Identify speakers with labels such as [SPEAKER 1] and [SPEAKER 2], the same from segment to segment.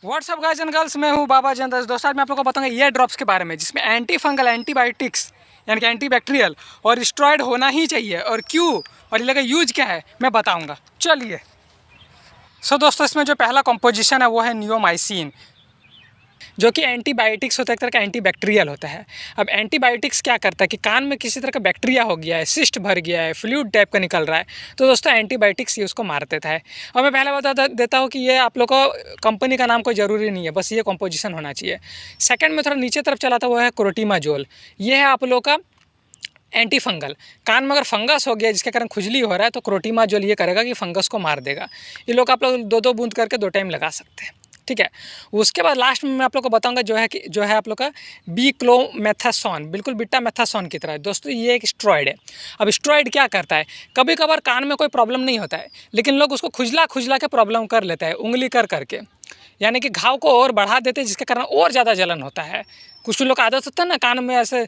[SPEAKER 1] WhatsApp guys and girls, मैं हूँ बाबा जंदस। दोस्तों आज मैं आप लोगों को बताऊंगा ईयर ड्रॉप्स के बारे में, जिसमें एंटी फंगल एंटीबायोटिक्स यानी कि एंटी बैक्टीरियल और स्टेरॉइड होना ही चाहिए, और क्यों और ये लगा यूज क्या है मैं बताऊंगा। चलिए दोस्तों, इसमें जो पहला कंपोजिशन है वो है नियोमाइसिन, जो कि एंटीबायोटिक्स होता है, एक तरह का एंटीबैक्टीरियल होता है। अब एंटीबायोटिक्स क्या करता है कि कान में किसी तरह का बैक्टीरिया हो गया है, सिस्ट भर गया है, फ्लूइड टाइप का निकल रहा है, तो दोस्तों एंटीबायोटिक्स ये उसको मार देता है। और मैं पहले बता देता हूँ कि ये आप लोग को कंपनी का नाम कोई ज़रूरी नहीं है, बस ये कंपोजिशन होना चाहिए। सेकेंड में थोड़ा नीचे तरफ चला था, वो है क्रोटीमाजोल। ये है आप लोग का एंटी फंगल। कान में अगर फंगस हो गया जिसके कारण खुजली हो रहा है तो क्रोटीमाजोल ये करेगा कि फंगस को मार देगा। ये लोग आप लोग 2-2 बूंद करके 2 टाइम लगा सकते हैं, ठीक है। उसके बाद लास्ट में मैं आप लोग को बताऊंगा जो है आप लोग का बीक्लोमेथासोन, बिल्कुल बीटामेथासोन की तरह। दोस्तों ये एक स्टेरॉइड है। अब स्टेरॉइड क्या करता है, कभी कभार कान में कोई प्रॉब्लम नहीं होता है, लेकिन लोग उसको खुजला के प्रॉब्लम कर लेता है, उंगली कर करके, यानी कि घाव को और बढ़ा देते हैं, जिसके कारण और ज़्यादा जलन होता है। कुछ लोग का आदत होता है ना कान में ऐसे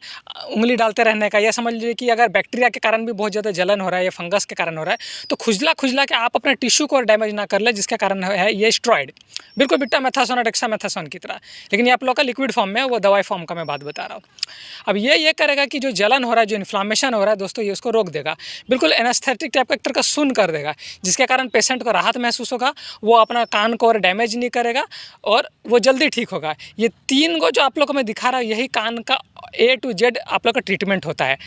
[SPEAKER 1] उंगली डालते रहने का, या समझ लीजिए कि अगर बैक्टीरिया के कारण भी बहुत ज़्यादा जलन हो रहा है या फंगस के कारण हो रहा है, तो खुजला के आप अपने टिश्यू को डैमेज ना कर ले, जिसके कारण है ये स्टेरॉइड, बिल्कुल बीटामेथासोन और डेक्सामेथासोन की तरह। लेकिन ये आप लोग का लिक्विड फॉर्म में है, वो दवाई फॉर्म का मैं बात बता रहा हूँ। अब ये करेगा कि जो जलन हो रहा है, जो इन्फ्लामेशन हो रहा है दोस्तों, ये उसको रोक देगा, बिल्कुल एनेस्थेटिक टाइप का एक तरह का सुन कर देगा, जिसके कारण पेशेंट को राहत महसूस होगा, वो अपना कान को और डैमेज नहीं करेगा और वो जल्दी ठीक होगा। ये 3 जो आप लोग को मैं दिखा रहा हूँ, यही कान का A to Z आप लोग का ट्रीटमेंट होता है।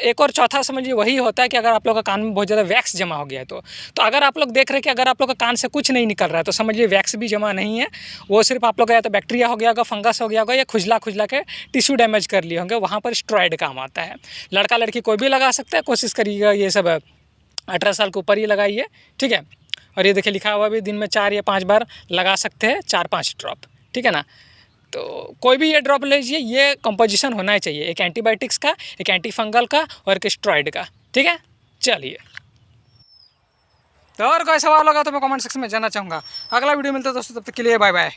[SPEAKER 1] एक और चौथा समझिए वही होता है कि अगर आप लोग का कान में बहुत ज़्यादा वैक्स जमा हो गया है, तो अगर आप लोग देख रहे हैं कि अगर आप लोग का कान से कुछ नहीं निकल रहा है, तो समझिए वैक्स भी जमा नहीं है, वो सिर्फ आप लोग का या तो बैक्टीरिया हो गया होगा, फंगस हो गया होगा, या खुजला के टिश्यू डैमेज कर लिए होंगे। वहाँ पर स्टेरॉइड काम आता है। लड़का लड़की कोई भी लगा सकता है, कोशिश करिएगा ये सब 18 साल के ऊपर ही लगाइए, ठीक है। और ये देखिए लिखा हुआ भी, दिन में 4 या 5 बार लगा सकते हैं, 4-5 ड्रॉप, ठीक है ना। तो कोई भी ये ड्रॉप लीजिए, ये कंपोजिशन होना ही चाहिए, एक एंटीबायोटिक्स का, एक एंटी फंगल का और एक स्टेरॉइड का, ठीक है। चलिए, तो और कोई सवाल होगा तो मैं कमेंट सेक्शन में जानना चाहूँगा। अगला वीडियो मिलता है दोस्तों, तब तक के लिए बाय बाय।